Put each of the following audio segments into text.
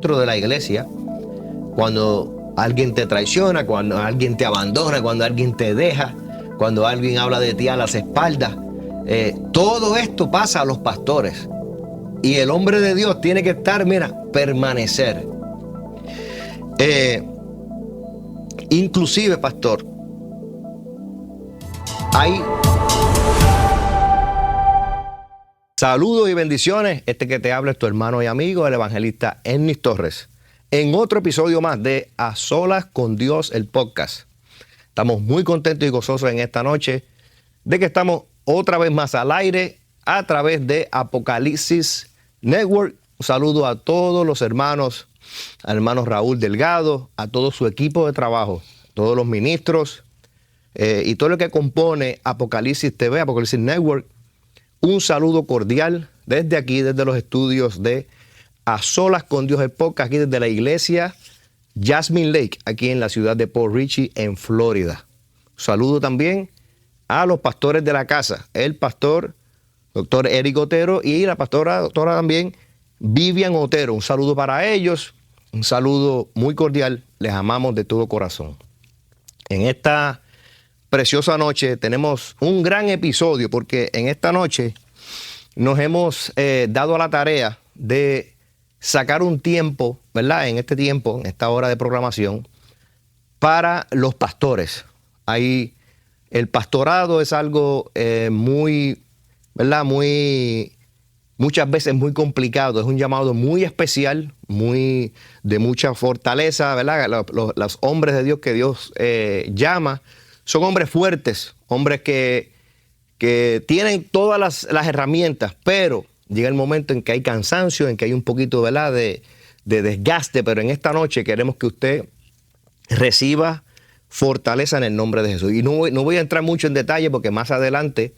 dentro de la iglesia, cuando alguien te traiciona, cuando alguien te abandona, cuando alguien te deja, cuando alguien habla de ti a las espaldas. Todo esto pasa a los pastores. Y el hombre de Dios tiene que estar, permanecer. Inclusive, pastor, hay saludos y bendiciones. Este que te habla es tu hermano y amigo, el evangelista Ennis Torres, en otro episodio más de A Solas con Dios, el podcast. Estamos muy contentos y gozosos en esta noche de que estamos otra vez más al aire a través de Apocalipsis Network. Un saludo a todos los hermanos, al hermano Raúl Delgado, a todo su equipo de trabajo, todos los ministros y todo lo que compone Apocalipsis TV, Apocalipsis Network. Un saludo cordial desde aquí, desde los estudios de A Solas con Dios, el podcast, aquí desde la iglesia Jasmine Lake, aquí en la ciudad de Port Richey, en Florida. Saludo también a los pastores de la casa, el pastor doctor Eric Otero y la doctora también Vivian Otero. Un saludo para ellos, un saludo muy cordial, les amamos de todo corazón. En esta preciosa noche tenemos un gran episodio porque en esta noche nos hemos dado a la tarea de sacar un tiempo, ¿verdad? En este tiempo, en esta hora de programación, para los pastores. Ahí el pastorado es algo muy, ¿verdad? Muchas veces muy complicado. Es un llamado muy especial, de mucha fortaleza, ¿verdad? Los hombres de Dios que Dios llama son hombres fuertes, hombres que tienen todas las herramientas, pero llega el momento en que hay cansancio, en que hay un poquito, ¿verdad? de desgaste, pero en esta noche queremos que usted reciba fortaleza en el nombre de Jesús. Y no voy a entrar mucho en detalle porque más adelante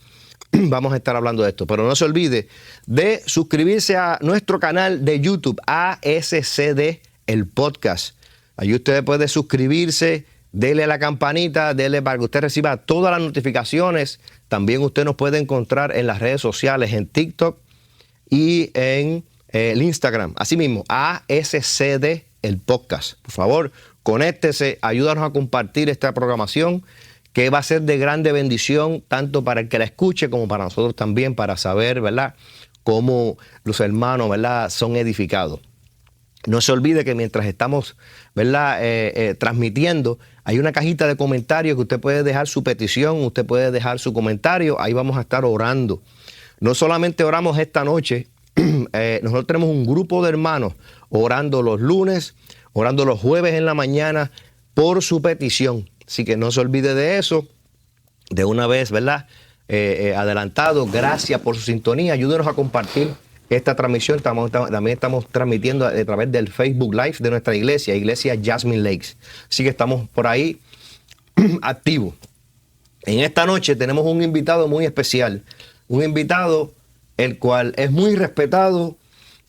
vamos a estar hablando de esto, pero no se olvide de suscribirse a nuestro canal de YouTube, ASCD, el podcast. Allí usted puede suscribirse, dele a la campanita, dele para que usted reciba todas las notificaciones. También usted nos puede encontrar en las redes sociales, en TikTok y en el Instagram. Asimismo, ASCD, el podcast. Por favor, conéctese, ayúdanos a compartir esta programación que va a ser de grande bendición, tanto para el que la escuche como para nosotros también, para saber, ¿verdad?, cómo los hermanos, ¿verdad?, son edificados. No se olvide que mientras estamos, ¿verdad?, transmitiendo, hay una cajita de comentarios que usted puede dejar su petición, usted puede dejar su comentario, ahí vamos a estar orando. No solamente oramos esta noche, nosotros tenemos un grupo de hermanos orando los lunes, orando los jueves en la mañana por su petición. Así que no se olvide de eso. De una vez, ¿verdad? Adelantado, gracias por su sintonía. Ayúdenos a compartir esta transmisión. También estamos transmitiendo a través del Facebook Live de nuestra iglesia, Iglesia Jasmine Lakes. Así que estamos por ahí activos. En esta noche tenemos un invitado muy especial. Un invitado el cual es muy respetado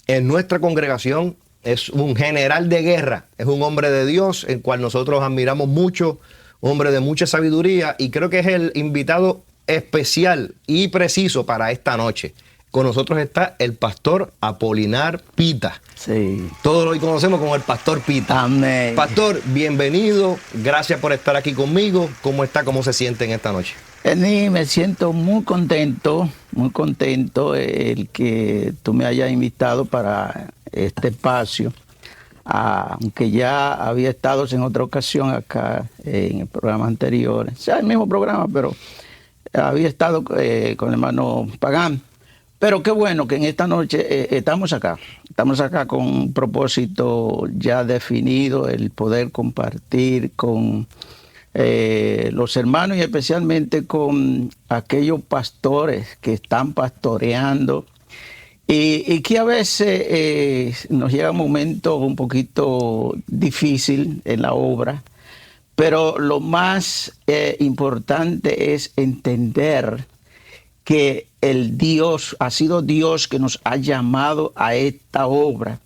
en nuestra congregación. Es un general de guerra. Es un hombre de Dios, el cual nosotros admiramos mucho. Hombre de mucha sabiduría, y creo que es el invitado especial y preciso para esta noche. Con nosotros está el pastor Apolinar Pita. Sí. Todos lo conocemos como el pastor Pita. Amén. Pastor, bienvenido. Gracias por estar aquí conmigo. ¿Cómo está? ¿Cómo se siente en esta noche? Ennis, me siento muy contento el que tú me hayas invitado para este espacio. Aunque ya había estado en otra ocasión acá en el programa anterior, o sea, el mismo programa, pero había estado con el hermano Pagán. Pero qué bueno que en esta noche estamos acá con un propósito ya definido, el poder compartir con los hermanos y especialmente con aquellos pastores que están pastoreando. Y que a veces nos llega un momento un poquito difícil en la obra, pero lo más importante es entender que ha sido Dios que nos ha llamado a esta obra.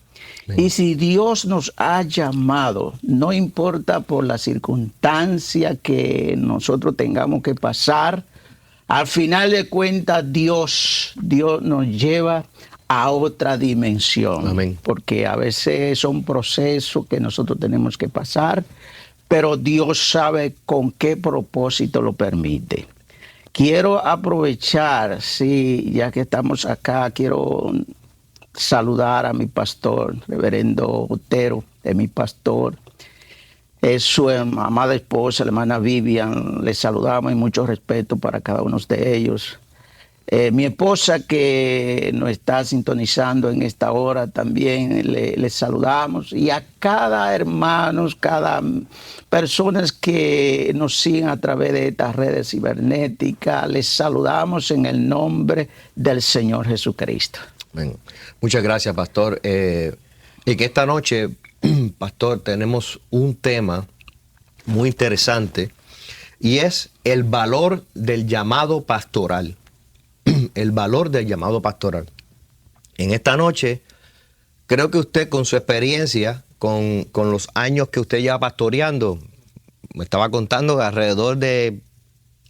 Bien. Y si Dios nos ha llamado, no importa por la circunstancia que nosotros tengamos que pasar, al final de cuentas Dios nos lleva a otra dimensión. Amén. Porque a veces son procesos que nosotros tenemos que pasar, pero Dios sabe con qué propósito lo permite. Quiero aprovechar, sí, ya que estamos acá, quiero saludar a mi pastor, reverendo Otero, es mi pastor. Es su amada esposa, la hermana Vivian. Les saludamos y mucho respeto para cada uno de ellos. Mi esposa que nos está sintonizando en esta hora también les saludamos, y a cada hermano, cada personas que nos siguen a través de estas redes cibernéticas, les saludamos en el nombre del Señor Jesucristo. Bien. Muchas gracias, pastor. Y que esta noche, pastor, tenemos un tema muy interesante, y es el valor del llamado pastoral. El valor del llamado pastoral. En esta noche, creo que usted, con su experiencia, con los años que usted lleva pastoreando, me estaba contando que alrededor de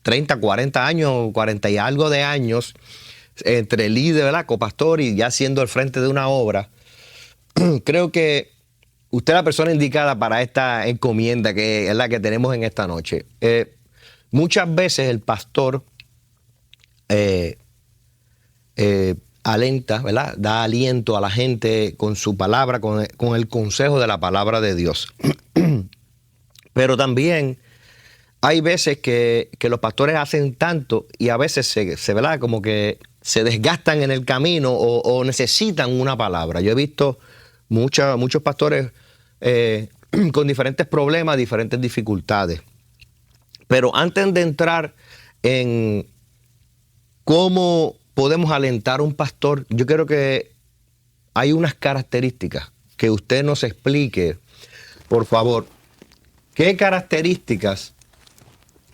30, 40 años, 40 y algo de años, entre líder, ¿verdad?, copastor y ya siendo al frente de una obra, creo que usted es la persona indicada para esta encomienda que es la que tenemos en esta noche. Muchas veces el pastor alenta, ¿verdad?, da aliento a la gente con su palabra, con el consejo de la palabra de Dios. Pero también hay veces que los pastores hacen tanto y a veces se ¿verdad?, como que se desgastan en el camino o necesitan una palabra. Yo he visto muchos pastores con diferentes problemas, diferentes dificultades. Pero antes de entrar en cómo podemos alentar a un pastor, yo creo que hay unas características que usted nos explique, por favor. ¿Qué características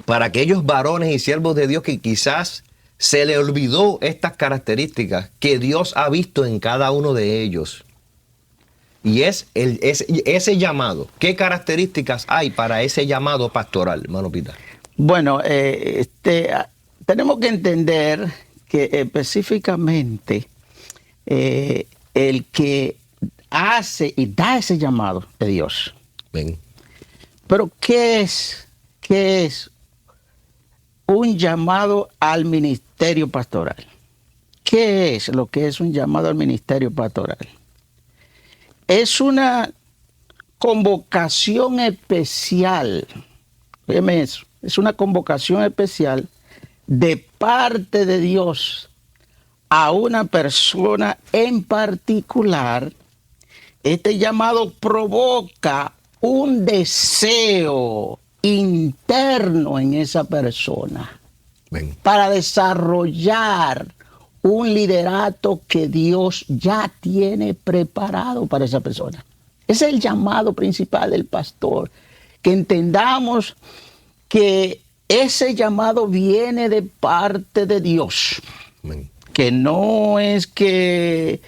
para aquellos varones y siervos de Dios que quizás se le olvidó estas características que Dios ha visto en cada uno de ellos? Y es ese llamado. ¿Qué características hay para ese llamado pastoral, hermano Pita? Bueno, tenemos que entender que específicamente el que hace y da ese llamado de Dios. Ven. Pero ¿qué es un llamado al ministerio pastoral? ¿Qué es lo que es un llamado al ministerio pastoral? Es una convocación especial. Fíjeme eso. Es una convocación especial de parte de Dios a una persona en particular. Este llamado provoca un deseo interno en esa persona. Ven. Para desarrollar un liderato que Dios ya tiene preparado para esa persona. Ese es el llamado principal del pastor. Que entendamos que ese llamado viene de parte de Dios. Amén. Que no es que...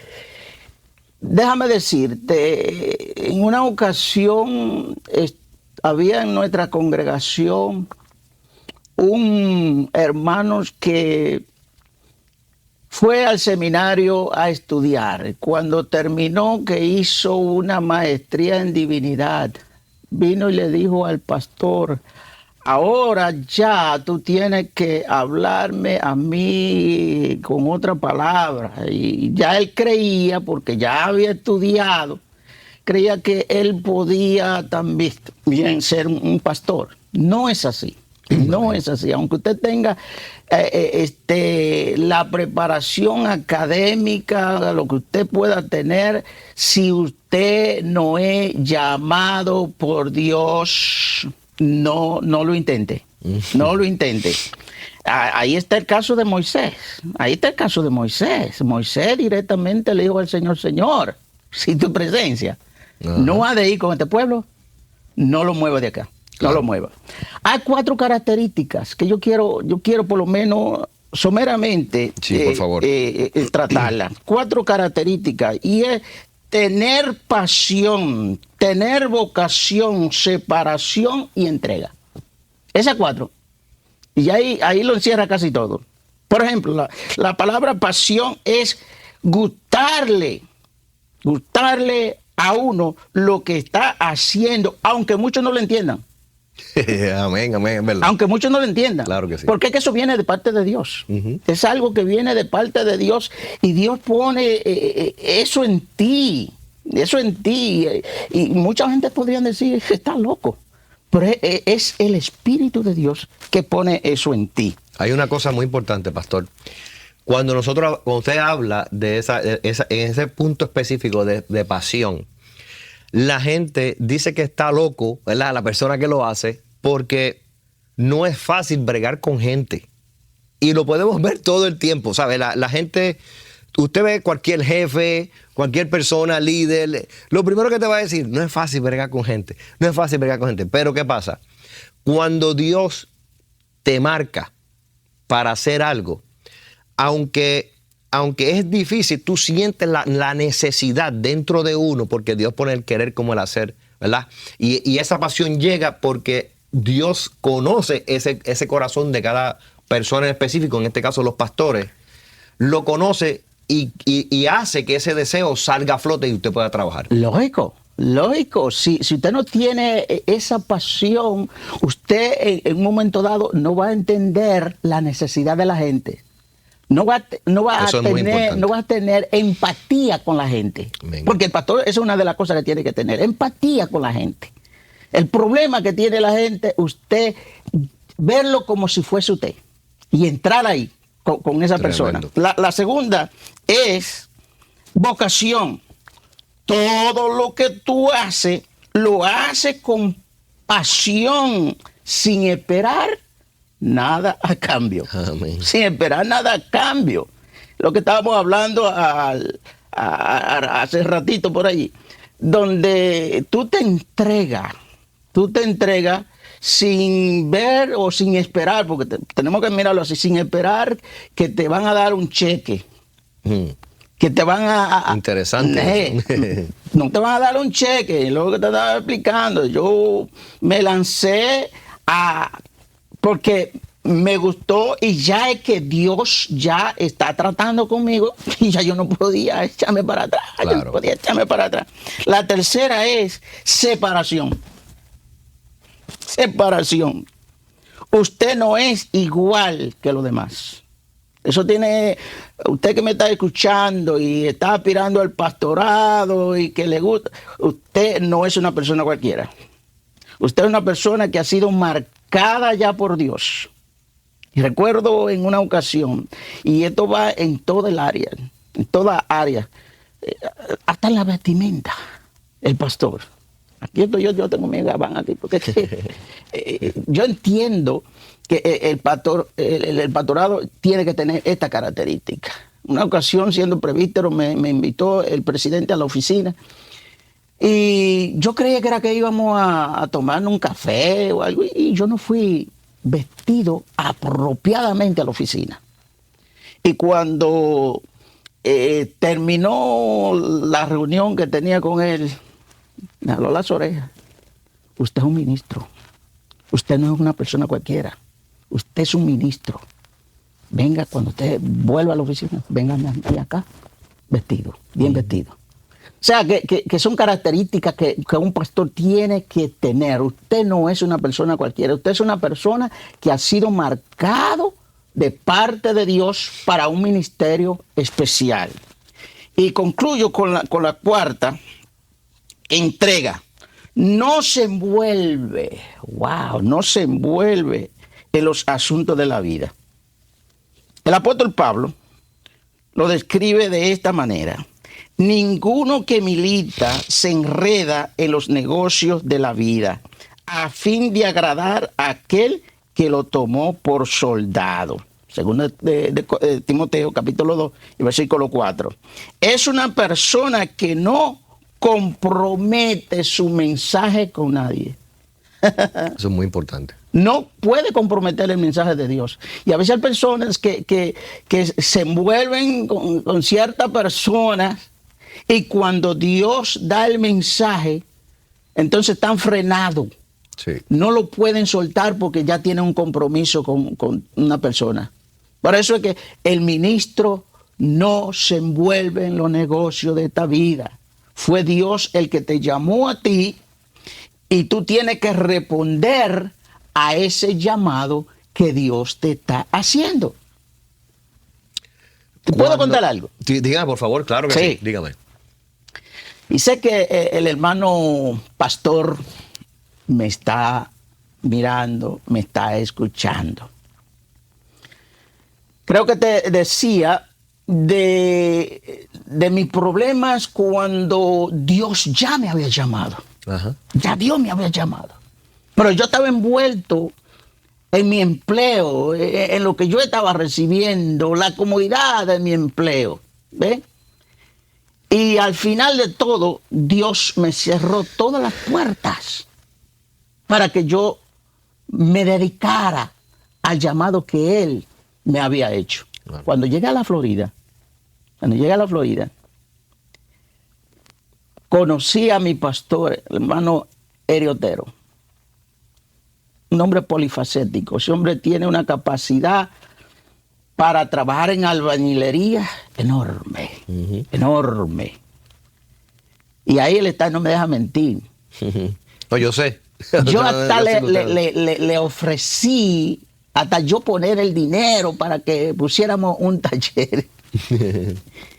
Déjame decirte, en una ocasión había en nuestra congregación un hermano que fue al seminario a estudiar. Cuando terminó, que hizo una maestría en divinidad, vino y le dijo al pastor: ahora ya tú tienes que hablarme a mí con otra palabra. Y ya él creía, porque ya había estudiado, creía que él podía también ser un pastor. No es así. No es así. Aunque usted tenga la preparación académica, lo que usted pueda tener, si usted no es llamado por Dios, no lo intente. No lo intente. Ahí está el caso de Moisés. Ahí está el caso de Moisés. Moisés directamente le dijo al Señor: Señor, si tu presencia no ha de ir con este pueblo, no lo mueva de acá. No lo mueva. Hay 4 características que yo quiero por lo menos someramente por favor. tratarlas. 4 características, y es tener pasión, tener vocación, separación y entrega. Esas 4. Y ahí lo encierra casi todo. Por ejemplo, la palabra pasión es gustarle a uno lo que está haciendo, aunque muchos no lo entiendan. Amén, amén, es verdad. Aunque muchos no lo entiendan. Claro que sí. Porque es que eso viene de parte de Dios. Es algo que viene de parte de Dios y Dios pone eso en ti. Eso en ti. Y mucha gente podría decir que está loco. Pero es el Espíritu de Dios que pone eso en ti. Hay una cosa muy importante, pastor. Cuando usted habla de en ese punto específico de pasión, la gente dice que está loco, ¿verdad? La persona que lo hace, porque no es fácil bregar con gente. Y lo podemos ver todo el tiempo, ¿sabe? La gente, usted ve cualquier jefe, cualquier persona, líder, lo primero que te va a decir, no es fácil bregar con gente, no es fácil bregar con gente. Pero ¿qué pasa? Cuando Dios te marca para hacer algo, aunque es difícil, tú sientes la necesidad dentro de uno, porque Dios pone el querer como el hacer, ¿verdad? Y esa pasión llega porque Dios conoce ese corazón de cada persona en específico, en este caso los pastores, lo conoce y hace que ese deseo salga a flote y usted pueda trabajar. Lógico. Si usted no tiene esa pasión, usted en un momento dado no va a entender la necesidad de la gente. No va a tener empatía con la gente. Venga. Porque el pastor, esa es una de las cosas que tiene que tener, empatía con la gente. El problema que tiene la gente, usted verlo como si fuese usted y entrar ahí con esa persona. La segunda es vocación. Todo lo que tú haces, lo haces con pasión, sin esperar nada a cambio. Amén. Sin esperar nada a cambio. Lo que estábamos hablando hace ratito por allí, donde tú te entregas sin ver o sin esperar, porque tenemos que mirarlo así, sin esperar que te van a dar un cheque. Que te van a... Interesante. No te van a dar un cheque. Lo que te estaba explicando, yo me lancé porque me gustó y ya es que Dios ya está tratando conmigo y ya yo no podía echarme para atrás. Claro. Yo no podía echarme para atrás. La tercera es separación. Separación. Usted no es igual que los demás. Eso tiene, usted que me está escuchando y está aspirando al pastorado y que le gusta, usted no es una persona cualquiera. Usted es una persona que ha sido marcada ya por Dios. Y recuerdo en una ocasión, y esto va en toda el área, en toda área, hasta en la vestimenta, el pastor. Aquí estoy yo tengo mi gabán aquí, porque yo entiendo que el pastorado tiene que tener esta característica. Una ocasión, siendo presbítero, me invitó el presidente a la oficina y yo creía que era que íbamos a tomarnos un café o algo y yo no fui vestido apropiadamente a la oficina. Y cuando terminó la reunión que tenía con él, me habló las orejas. Usted es un ministro. Usted no es una persona cualquiera. Usted es un ministro. Venga, cuando usted vuelva a la oficina, venga acá, vestido, bien vestido. O sea, que son características que un pastor tiene que tener. Usted no es una persona cualquiera. Usted es una persona que ha sido marcado de parte de Dios para un ministerio especial. Y concluyo con la cuarta, entrega. No se envuelve en los asuntos de la vida. El apóstol Pablo lo describe de esta manera: ninguno que milita se enreda en los negocios de la vida a fin de agradar a aquel que lo tomó por soldado. Según de Timoteo, capítulo 2, y versículo 4. Es una persona que no compromete su mensaje con nadie. Eso es muy importante. No puede comprometer el mensaje de Dios. Y a veces hay personas que se envuelven con ciertas personas y cuando Dios da el mensaje, entonces están frenados. Sí. No lo pueden soltar porque ya tienen un compromiso con una persona. Por eso es que el ministro no se envuelve en los negocios de esta vida. Fue Dios el que te llamó a ti y tú tienes que responder a ese llamado que Dios te está haciendo. ¿Te puedo contar algo? Sí, dígame, por favor, claro que sí, dígame. Y sé que el hermano pastor me está mirando, me está escuchando. Creo que te decía de mis problemas cuando Dios ya me había llamado. Ajá. Ya Dios me había llamado. Pero yo estaba envuelto en mi empleo, en lo que yo estaba recibiendo, la comodidad de mi empleo. ¿Ve? Y al final de todo, Dios me cerró todas las puertas para que yo me dedicara al llamado que Él me había hecho. Claro. Cuando llegué a la Florida, conocí a mi pastor, el hermano Eriotero, un hombre polifacético. Ese hombre tiene una capacidad para trabajar en albañilería enorme, enorme. Y ahí él está, no me deja mentir. No, yo sé. Yo hasta le ofrecí, hasta yo poner el dinero para que pusiéramos un taller.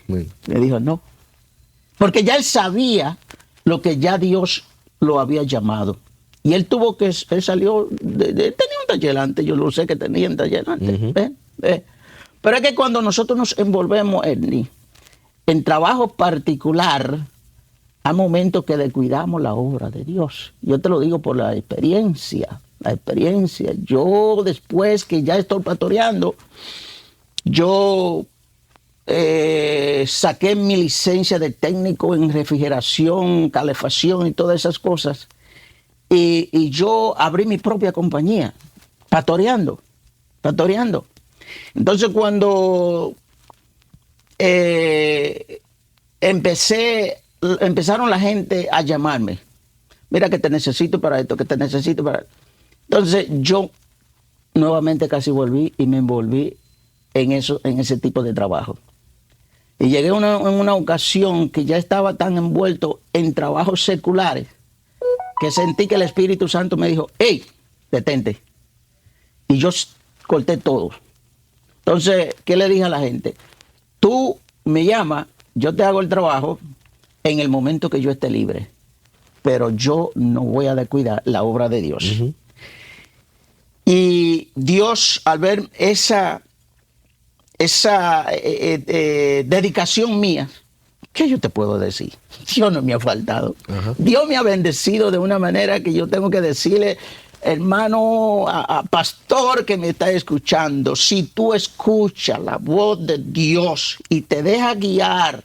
Bueno. Me dijo no. Porque ya él sabía lo que ya Dios lo había llamado. Y él salió, tenía un taller antes, yo lo sé que tenía un taller antes. Pero es que cuando nosotros nos envolvemos, Ernie, en trabajo particular, hay momentos que descuidamos la obra de Dios. Yo te lo digo por la experiencia. Yo después que ya estoy pastoreando, yo saqué mi licencia de técnico en refrigeración, calefacción y todas esas cosas. Y yo abrí mi propia compañía, pastoreando. Entonces cuando empezaron la gente a llamarme, mira que te necesito para esto, que te necesito para esto. Entonces yo nuevamente casi volví y me envolví en ese tipo de trabajo. Y llegué en una ocasión que ya estaba tan envuelto en trabajos seculares que sentí que el Espíritu Santo me dijo, hey, detente. Y yo corté todo. Entonces, ¿qué le dije a la gente? Tú me llamas, yo te hago el trabajo en el momento que yo esté libre, pero yo no voy a descuidar la obra de Dios. Uh-huh. Y Dios, al ver esa dedicación mía, ¿qué yo te puedo decir? Dios no me ha faltado. Uh-huh. Dios me ha bendecido de una manera que yo tengo que decirle, hermano, a pastor que me está escuchando, si tú escuchas la voz de Dios y te dejas guiar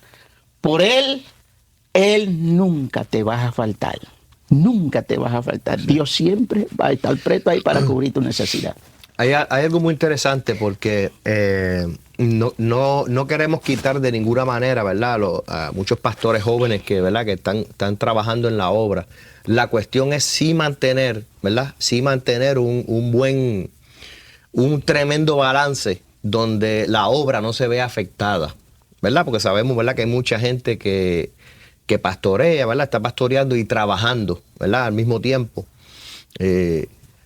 por Él, Él nunca te va a faltar. Nunca te vas a faltar. Sí. Dios siempre va a estar presto ahí para cubrir tu necesidad. Hay algo muy interesante porque no queremos quitar de ninguna manera, ¿verdad?, a muchos pastores jóvenes que, ¿verdad?, que están trabajando en la obra. La cuestión es sí mantener, ¿verdad?, sí mantener un tremendo balance donde la obra no se vea afectada, ¿verdad? Porque sabemos, ¿verdad?, que hay mucha gente que pastorea, ¿verdad?, está pastoreando y trabajando, ¿verdad?, al mismo tiempo.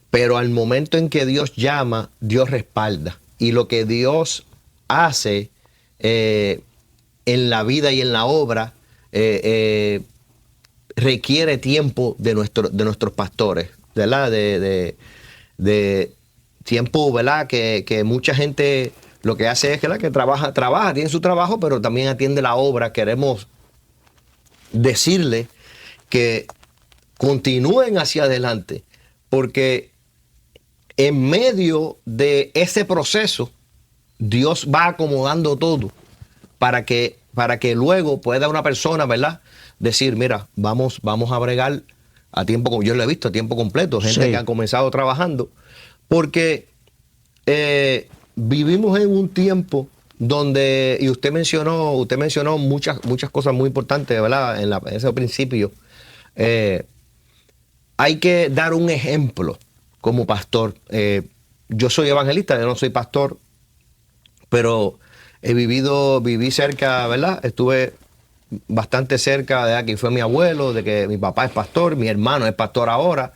Pero al momento en que Dios llama, Dios respalda. Y lo que Dios hace en la vida y en la obra requiere tiempo de nuestros pastores, ¿verdad? De tiempo, ¿verdad? Que mucha gente lo que hace es que trabaja, tiene su trabajo, pero también atiende la obra. Queremos decirle que continúen hacia adelante, porque en medio de ese proceso Dios va acomodando todo para que luego pueda una persona, ¿verdad?, decir, mira, vamos a bregar a tiempo, yo lo he visto a tiempo completo, gente sí, que ha comenzado trabajando, porque vivimos en un tiempo donde, y usted mencionó muchas cosas muy importantes, ¿verdad?, en ese principio. Hay que dar un ejemplo como pastor. Yo soy evangelista, yo no soy pastor, pero viví cerca, ¿verdad? Estuve bastante cerca de aquí fue mi abuelo, de que mi papá es pastor, mi hermano es pastor ahora.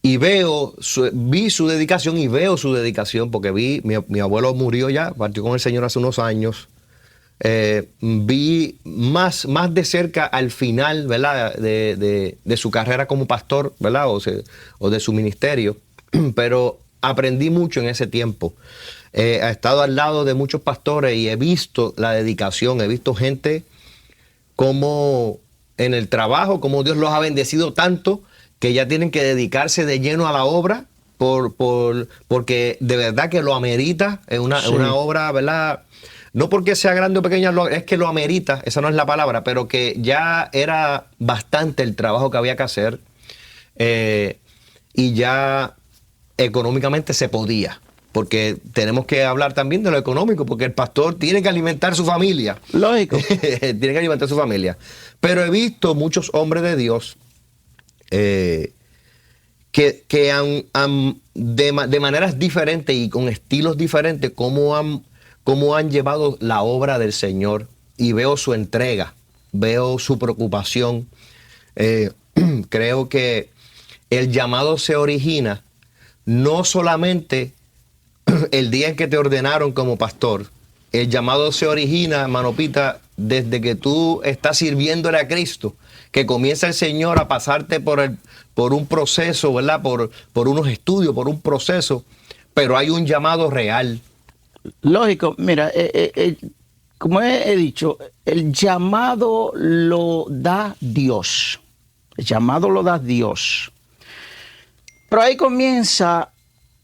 Y vi su dedicación y veo su dedicación porque mi abuelo murió ya, partió con el Señor hace unos años. Vi más de cerca al final, ¿verdad? De su carrera como pastor, ¿verdad? O de su ministerio, pero aprendí mucho en ese tiempo. He estado al lado de muchos pastores y he visto la dedicación, he visto gente como en el trabajo, como Dios los ha bendecido tanto que ya tienen que dedicarse de lleno a la obra porque de verdad que lo amerita. Es una obra, ¿verdad? No porque sea grande o pequeña, es que lo amerita, esa no es la palabra, pero que ya era bastante el trabajo que había que hacer y ya económicamente se podía. Porque tenemos que hablar también de lo económico, porque el pastor tiene que alimentar su familia. Lógico. Tiene que alimentar su familia. Pero he visto muchos hombres de Dios que de maneras diferentes y con estilos diferentes, cómo han llevado la obra del Señor. Y veo su entrega, veo su preocupación. Creo que el llamado se origina no solamente el día en que te ordenaron como pastor. El llamado se origina, hermano Pita, desde que tú estás sirviéndole a Cristo, que comienza el Señor a pasarte por un proceso, ¿verdad? Por unos estudios, por un proceso, pero hay un llamado real. Lógico, mira, como he dicho, el llamado lo da Dios. El llamado lo da Dios. Pero ahí comienza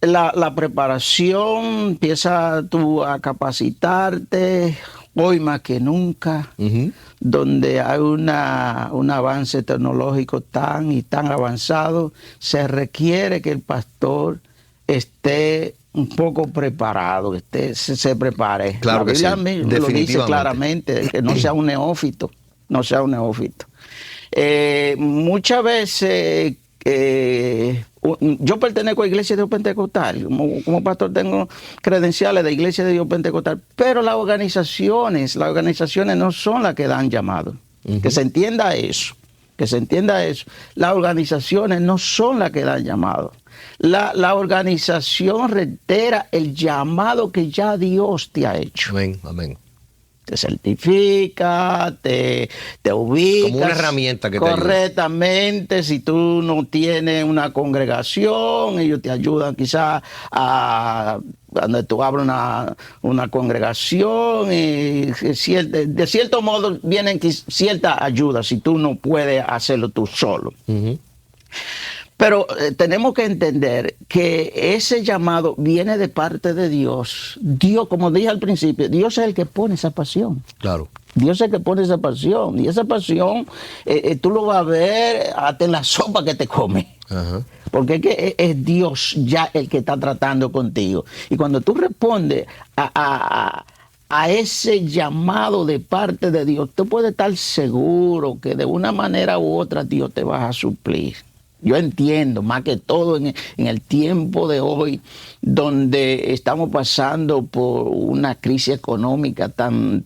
la preparación, empieza tú a capacitarte, hoy más que nunca, donde hay un avance tecnológico tan y tan avanzado, se requiere que el pastor esté un poco preparado, que se prepare. Claro, la Biblia sí, lo dice claramente, que no sea un neófito, no sea un neófito. Muchas veces yo pertenezco a Iglesia de Dios Pentecostal, como pastor tengo credenciales de Iglesia de Dios Pentecostal, pero las organizaciones no son las que dan llamado. Que se entienda eso, Las organizaciones no son las que dan llamado. La organización reitera el llamado que ya Dios te ha hecho. Amén, amén. Te certifica, te ubicas. Como una herramienta que te correctamente. Si tú no tienes una congregación, ellos te ayudan quizás a donde tú abres una congregación y de cierto modo vienen cierta ayuda si tú no puedes hacerlo tú solo. Pero tenemos que entender que ese llamado viene de parte de Dios. Dios, como dije al principio, Dios es el que pone esa pasión. Claro. Dios es el que pone esa pasión. Y esa pasión tú lo vas a ver hasta en la sopa que te comes. Porque es que es Dios ya el que está tratando contigo. Y cuando tú respondes a ese llamado de parte de Dios, tú puedes estar seguro que de una manera u otra Dios te va a suplir. Yo entiendo, más que todo en el tiempo de hoy, donde estamos pasando por una crisis económica tan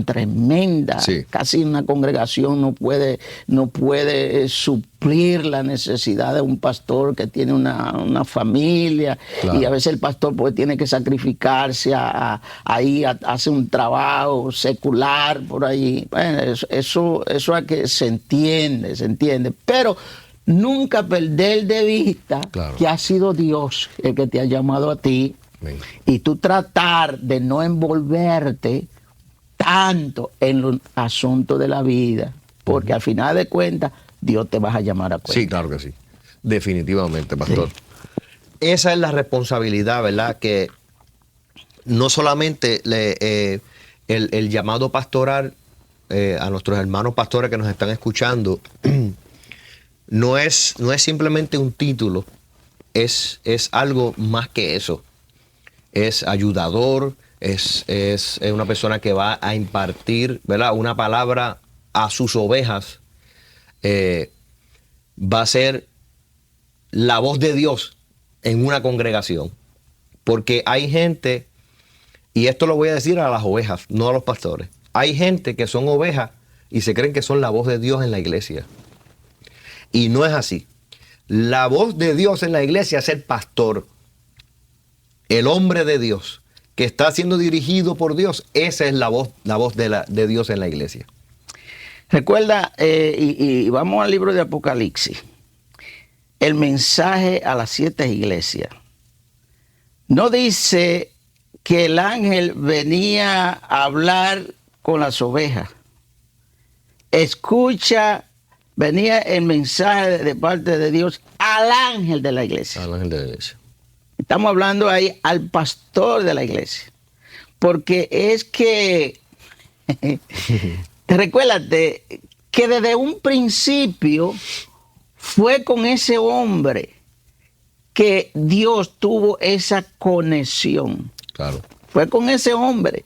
tremenda, sí. Casi una congregación no puede suplir la necesidad de un pastor que tiene una familia, claro. Y a veces el pastor pues tiene que sacrificarse ahí hace un trabajo secular por ahí. Bueno, eso es que se entiende, pero nunca perder de vista, claro, que ha sido Dios el que te ha llamado a ti. Amén. Y tú tratar de no envolverte tanto en los asuntos de la vida, porque al final de cuentas Dios te va a llamar a cuenta. Sí, claro que sí, definitivamente, pastor. Sí. Esa es la responsabilidad, ¿verdad? Que no solamente el llamado pastoral a nuestros hermanos pastores que nos están escuchando, no es simplemente un título, es algo más que eso. Es ayudador, es una persona que va a impartir, ¿verdad?, una palabra a sus ovejas. Va a ser la voz de Dios en una congregación. Porque hay gente Y esto lo voy a decir a las ovejas, no a los pastores. Hay gente que son ovejas y se creen que son la voz de Dios en la iglesia. Y no es así. La voz de Dios en la iglesia es el pastor, el hombre de Dios, que está siendo dirigido por Dios. Esa es la voz de Dios en la iglesia. Recuerda, y vamos al libro de Apocalipsis, el mensaje a las 7 iglesias. No dice que el ángel venía a hablar con las ovejas. Escucha, venía el mensaje de parte de Dios al ángel de la iglesia. Al ángel de la iglesia. Estamos hablando ahí al pastor de la iglesia. Porque es que, recuérdate que desde un principio fue con ese hombre que Dios tuvo esa conexión. Claro. Fue con ese hombre.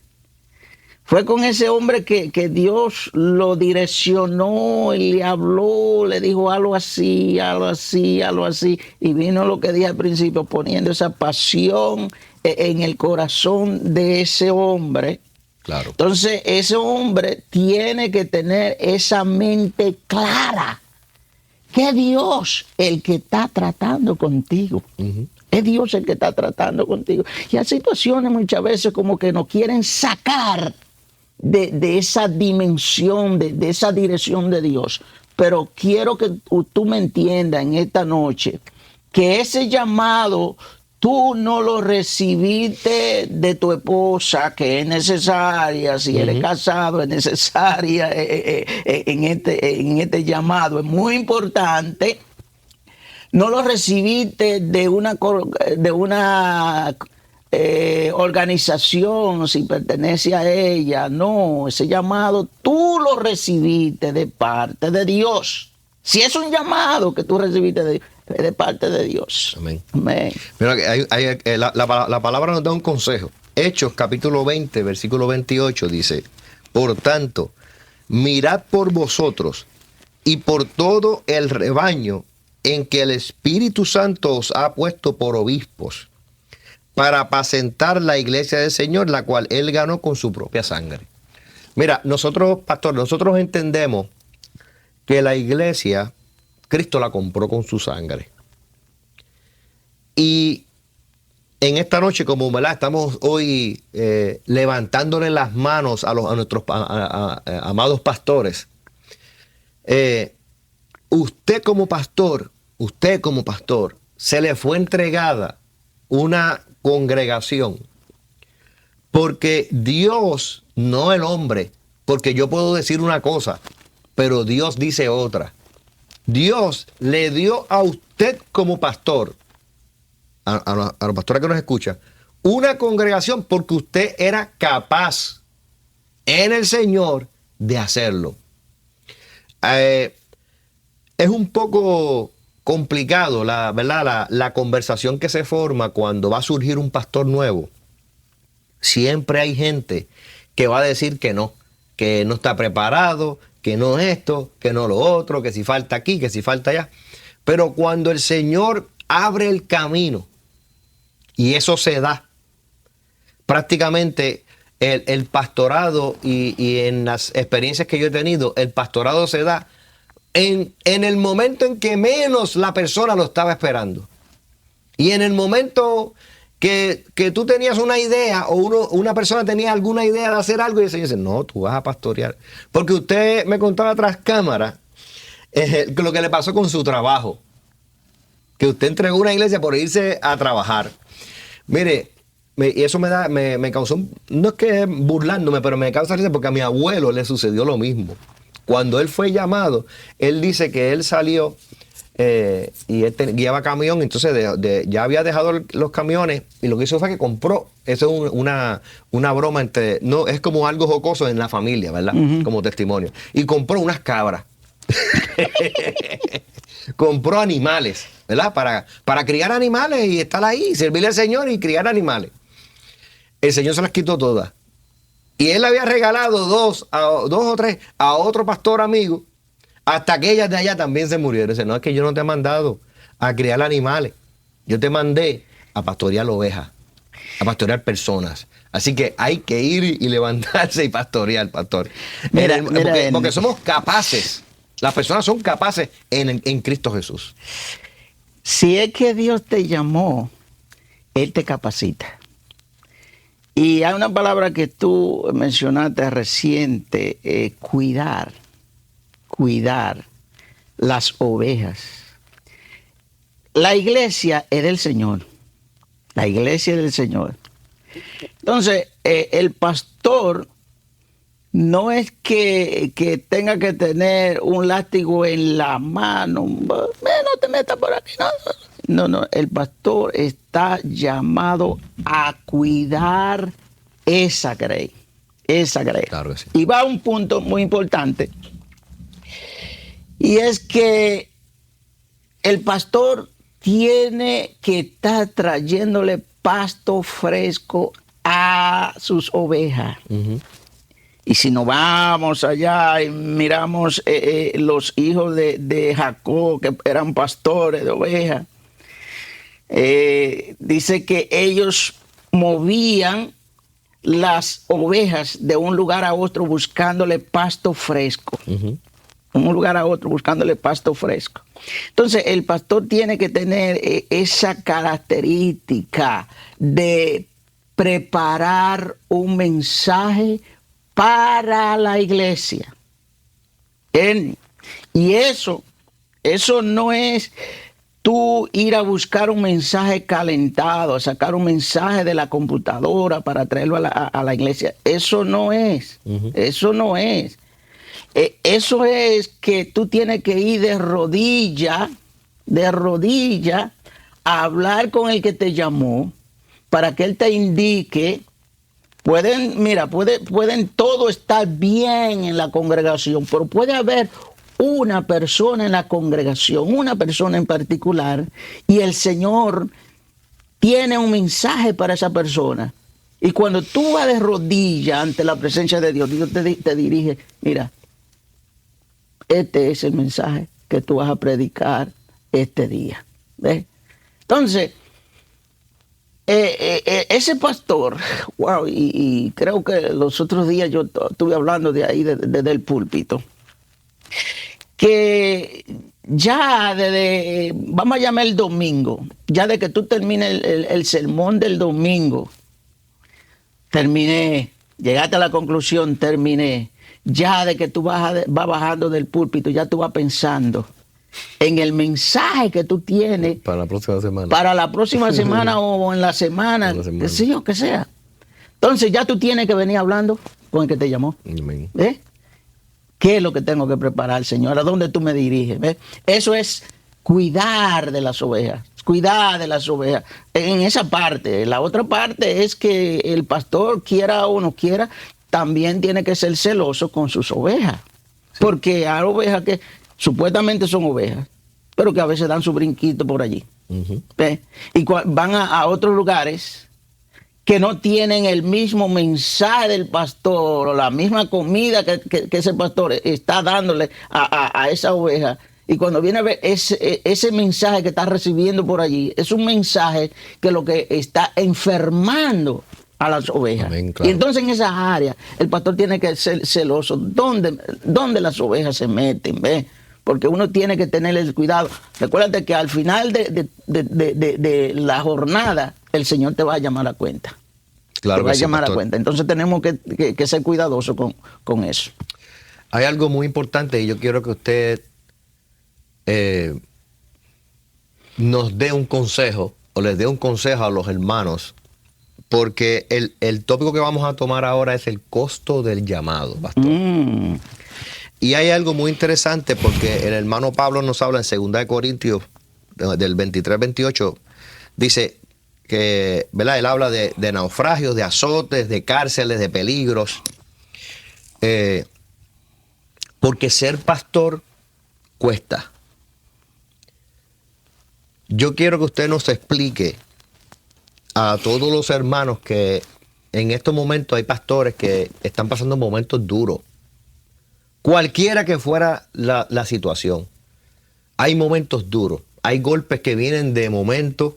Fue con ese hombre que Dios lo direccionó y le habló, le dijo algo así, algo así, algo así. Y vino lo que dije al principio, poniendo esa pasión en el corazón de ese hombre. Claro. Entonces, ese hombre tiene que tener esa mente clara. Que Dios el que está tratando contigo. Es Dios el que está tratando contigo. Y hay situaciones muchas veces como que nos quieren sacar de esa dimensión, de esa dirección de Dios. Pero quiero que tú me entiendas en esta noche que ese llamado tú no lo recibiste de tu esposa, que es necesaria, si eres casado, es necesaria en este llamado. Es muy importante. No lo recibiste de una organización, si pertenece a ella. No, ese llamado tú lo recibiste de parte de Dios. Si es un llamado que tú recibiste de parte de Dios. Amén. Amén. Mira, la palabra nos da un consejo. Hechos capítulo 20, versículo 28 dice: por tanto, mirad por vosotros y por todo el rebaño en que el Espíritu Santo os ha puesto por obispos, para apacentar la iglesia del Señor, la cual Él ganó con su propia sangre. Mira, nosotros, pastor, nosotros entendemos que la iglesia, Cristo la compró con su sangre. Y en esta noche, como ¿verdad? Estamos hoy levantándole las manos a nuestros amados pastores, usted como pastor, se le fue entregada una congregación, porque Dios, no el hombre, porque yo puedo decir una cosa, pero Dios dice otra. Dios le dio a usted como pastor, a los pastores que nos escuchan, una congregación porque usted era capaz en el Señor de hacerlo. Es un poco complicado la conversación que se forma cuando va a surgir un pastor nuevo. Siempre hay gente que va a decir que no está preparado, que no esto, que no lo otro, que si falta aquí, que si falta allá. Pero cuando el Señor abre el camino, y eso se da, prácticamente el pastorado, y en las experiencias que yo he tenido, el pastorado se da en el momento en que menos la persona lo estaba esperando. Y en el momento que tú tenías una idea, o una persona tenía alguna idea de hacer algo, y el Señor dice: no, tú vas a pastorear. Porque usted me contaba tras cámara lo que le pasó con su trabajo. Que usted entregó una iglesia por irse a trabajar. Mire, y eso me causó, no es que burlándome, pero me causa risa porque a mi abuelo le sucedió lo mismo. Cuando él fue llamado, él dice que él salió y él guiaba camión, entonces ya había dejado los camiones, y lo que hizo fue que compró. Eso es una broma no, es como algo jocoso en la familia, ¿verdad? Como testimonio. Y compró unas cabras. Compró animales, ¿verdad? Para criar animales y estar ahí, servirle al Señor y criar animales. El Señor se las quitó todas. Y él le había regalado dos o tres a otro pastor amigo, hasta que ellas de allá también se murieron. Dice: no, es que yo no te he mandado a criar animales, yo te mandé a pastorear ovejas. a pastorear personas. Así que hay que ir y levantarse y pastorear, pastor. Porque somos capaces. Las personas son capaces en Cristo Jesús. Si es que Dios te llamó, Él te capacita. Y hay una palabra que tú mencionaste reciente, cuidar las ovejas. La iglesia es del Señor. La iglesia es del Señor. Entonces, el pastor no es que tenga que tener un látigo en la mano. No te metas por aquí. No, el pastor está llamado a cuidar esa grey. Claro que sí. Y va a un punto muy importante. Y es que el pastor tiene que estar trayéndole pasto fresco a sus ovejas. Uh-huh. Y si nos vamos allá y miramos los hijos de Jacob, que eran pastores de ovejas, dice que ellos movían las ovejas de un lugar a otro buscándole pasto fresco. Uh-huh. Un lugar a otro buscándole pasto fresco. Entonces el pastor tiene que tener esa característica de preparar un mensaje para la iglesia. Y eso no es tú ir a buscar un mensaje calentado, a sacar un mensaje de la computadora para traerlo a la iglesia. Eso no es. Uh-huh. Eso no es. Eso es que tú tienes que ir de rodilla, a hablar con el que te llamó para que él te indique. Pueden todo estar bien en la congregación, pero puede haber una persona en la congregación, una persona en particular, y el Señor tiene un mensaje para esa persona. Y cuando tú vas de rodilla ante la presencia de Dios, Dios te dirige, mira, este es el mensaje que tú vas a predicar este día. ¿Ves? Entonces, ese pastor, wow, y creo que los otros días yo estuve hablando de ahí, desde el púlpito, que ya vamos a llamar el domingo, ya de que tú termines el sermón del domingo, llegaste a la conclusión, terminé. Ya de que tú vas bajando del púlpito, ya tú vas pensando en el mensaje que tú tienes para la próxima semana. Para la próxima semana o en la semana, que sí o que sea. Entonces ya tú tienes que venir hablando con el que te llamó. Amén. ¿Ves? ¿Qué es lo que tengo que preparar, Señor? ¿A dónde tú me diriges? ¿Ves? Eso es cuidar de las ovejas. Cuidar de las ovejas. En esa parte. La otra parte es que el pastor, quiera o no quiera, también tiene que ser celoso con sus ovejas. Sí. Porque hay ovejas que supuestamente son ovejas, pero que a veces dan su brinquito por allí. Uh-huh. Y van a otros lugares que no tienen el mismo mensaje del pastor o la misma comida que ese pastor está dándole a esa oveja. Y cuando viene a ver ese mensaje que está recibiendo por allí, es un mensaje que lo que está enfermando a las ovejas. Amén, claro. Y entonces en esas áreas el pastor tiene que ser celoso. ¿Dónde las ovejas se meten? ¿Ves? Porque uno tiene que tener el cuidado. Recuérdate que al final de la jornada el Señor te va a llamar a cuenta. Claro, te va a llamar a cuenta. Entonces tenemos que ser cuidadosos con eso. Hay algo muy importante y yo quiero que usted nos dé un consejo o les dé un consejo a los hermanos. Porque el tópico que vamos a tomar ahora es el costo del llamado, pastor. Y hay algo muy interesante porque el hermano Pablo nos habla en 2 Corintios del 23-28. Dice que, ¿verdad? Él habla de naufragios, de azotes, de cárceles, de peligros. Porque ser pastor cuesta. Yo quiero que usted nos explique a todos los hermanos que en estos momentos hay pastores que están pasando momentos duros. Cualquiera que fuera la situación. Hay momentos duros. Hay golpes que vienen de momento.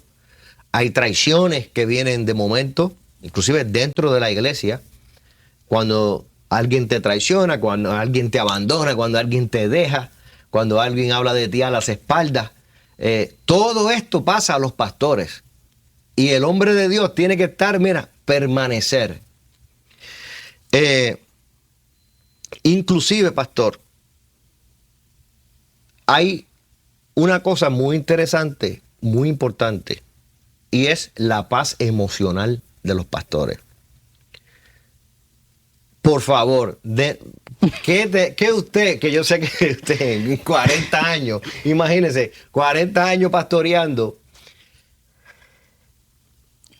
Hay traiciones que vienen de momento, inclusive dentro de la iglesia, cuando alguien te traiciona, cuando alguien te abandona, cuando alguien te deja, cuando alguien habla de ti a las espaldas. Todo esto pasa a los pastores. Y el hombre de Dios tiene que estar, mira, permanecer. Inclusive, pastor, hay una cosa muy interesante, muy importante, y es la paz emocional de los pastores. Por favor, ¿qué usted, que yo sé que usted en 40 años, imagínese, 40 años pastoreando,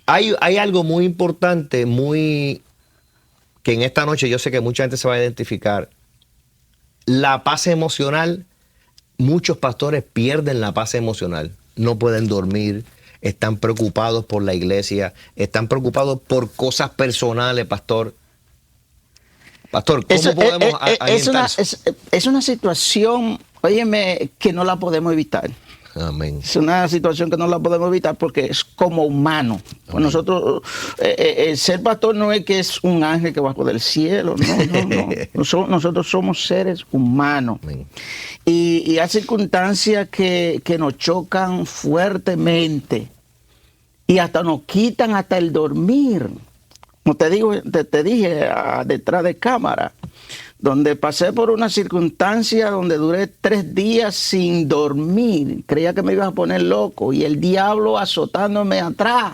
hay algo muy importante, que en esta noche yo sé que mucha gente se va a identificar. La paz emocional, muchos pastores pierden la paz emocional, no pueden dormir, están preocupados por la iglesia, están preocupados por cosas personales, pastor. Pastor, ¿cómo podemos es una situación, óyeme, que no la podemos evitar. Amén. Es una situación que no la podemos evitar porque es como humano. Pues nosotros, ser pastor no es que es un ángel que bajó del cielo, no. Nosotros somos seres humanos. Y hay circunstancias que nos chocan fuertemente y hasta nos quitan hasta el dormir. Como te dije detrás de cámara, donde pasé por una circunstancia donde duré 3 días sin dormir. Creía que me ibas a poner loco y el diablo azotándome atrás.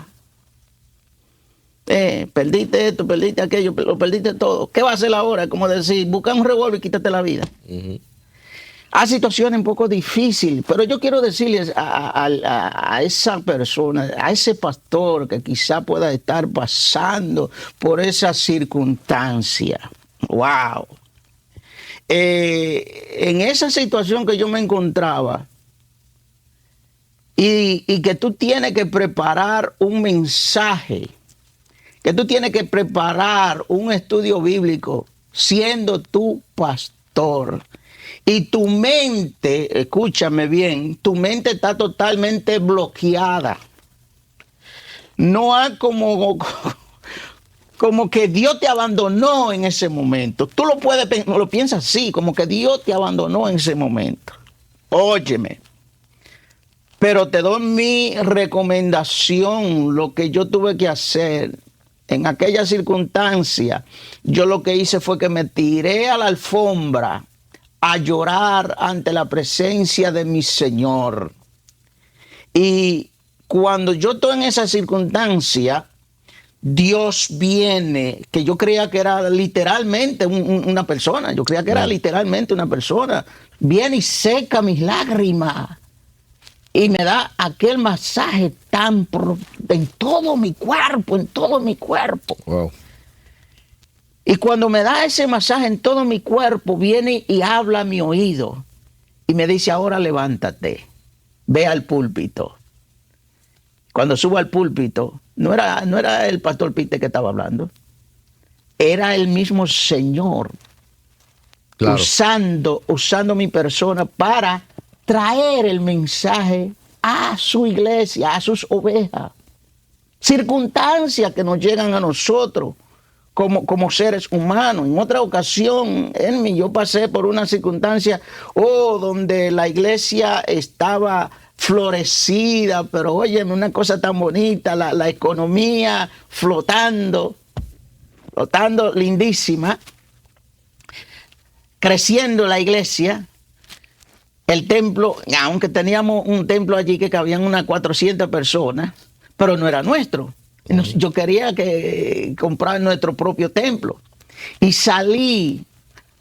Perdiste esto, perdiste aquello, lo perdiste todo. ¿Qué va a hacer ahora? Como decir, busca un revólver y quítate la vida. Hay situaciones un poco difíciles, pero yo quiero decirles a esa persona, a ese pastor que quizá pueda estar pasando por esa circunstancia. ¡Wow! En esa situación que yo me encontraba y que tú tienes que preparar un mensaje, que tú tienes que preparar un estudio bíblico siendo tu pastor. Y tu mente, escúchame bien, tu mente está totalmente bloqueada. No hay como que Dios te abandonó en ese momento. Tú lo piensas así, como que Dios te abandonó en ese momento. Óyeme. Pero te doy mi recomendación, lo que yo tuve que hacer. En aquella circunstancia, yo lo que hice fue que me tiré a la alfombra a llorar ante la presencia de mi Señor. Y cuando yo estoy en esa circunstancia, Dios viene, que yo creía que era literalmente una persona, viene y seca mis lágrimas y me da aquel masaje en todo mi cuerpo. Wow. Y cuando me da ese masaje en todo mi cuerpo, viene y habla a mi oído y me dice, ahora levántate, ve al púlpito. Cuando subo al púlpito, no era el pastor Pite que estaba hablando, era el mismo Señor, claro, usando mi persona para traer el mensaje a su iglesia, a sus ovejas. Circunstancias que nos llegan a nosotros como seres humanos. En otra ocasión, yo pasé por una circunstancia donde la iglesia estaba florecida, pero oye, una cosa tan bonita, la economía flotando lindísima, creciendo la iglesia, el templo, aunque teníamos un templo allí que cabían unas 400 personas, pero no era nuestro. Yo quería comprar nuestro propio templo y salí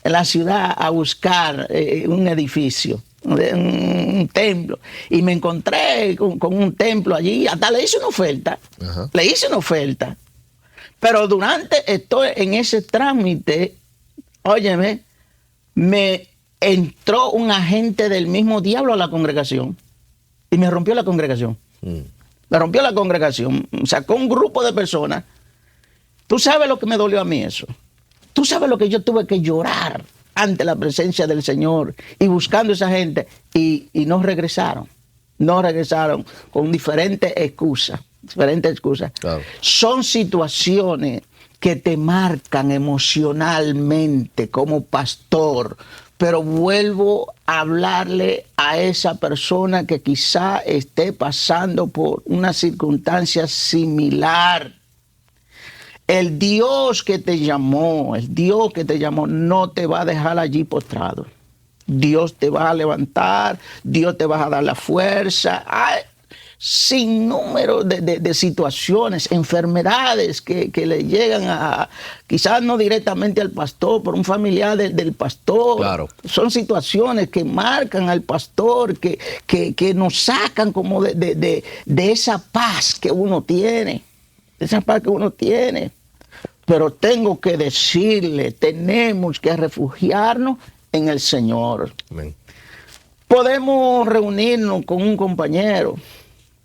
en la ciudad a buscar un edificio, un templo, y me encontré con un templo allí. Hasta le hice una oferta. Ajá. Pero durante estoy en ese trámite, óyeme, me entró un agente del mismo diablo a la congregación y me rompió la congregación. Me rompió la congregación, sacó un grupo de personas. ¿Tú sabes lo que me dolió a mí eso? ¿Tú sabes lo que yo tuve que llorar ante la presencia del Señor y buscando a esa gente? Y no regresaron con diferentes excusas. diferentes excusas. Claro. Son situaciones que te marcan emocionalmente como pastor, pero vuelvo a hablarle a esa persona que quizá esté pasando por una circunstancia similar. El Dios que te llamó, no te va a dejar allí postrado. Dios te va a levantar, Dios te va a dar la fuerza. Hay sin número de situaciones, enfermedades que le llegan a, quizás no directamente al pastor, por un familiar del pastor. Claro. Son situaciones que marcan al pastor, que nos sacan como de esa paz que uno tiene, esa paz que uno tiene. Pero tengo que decirle, tenemos que refugiarnos en el Señor. Amén. Podemos reunirnos con un compañero,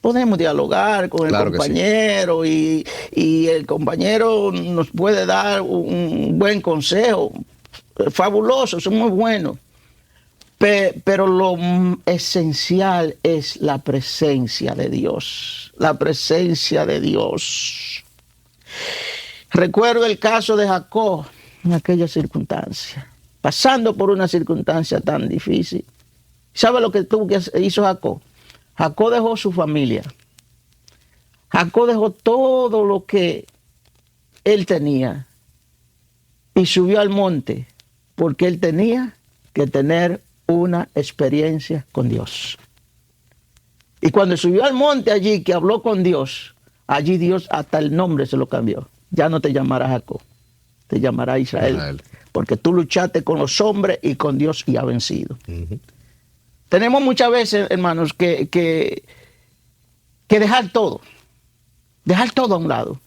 podemos dialogar con el compañero y el compañero nos puede dar un buen consejo. Fabuloso, son muy buenos. Pero lo esencial es la presencia de Dios. La presencia de Dios. Recuerdo el caso de Jacob en aquella circunstancia, pasando por una circunstancia tan difícil. ¿Sabe lo que hizo Jacob? Jacob dejó su familia. Jacob dejó todo lo que él tenía y subió al monte porque él tenía que tener una experiencia con Dios. Y cuando subió al monte allí, que habló con Dios, allí Dios hasta el nombre se lo cambió. Ya no te llamará Jacob, te llamará Israel. Porque tú luchaste con los hombres y con Dios y has vencido. Tenemos muchas veces, hermanos, que dejar todo a un lado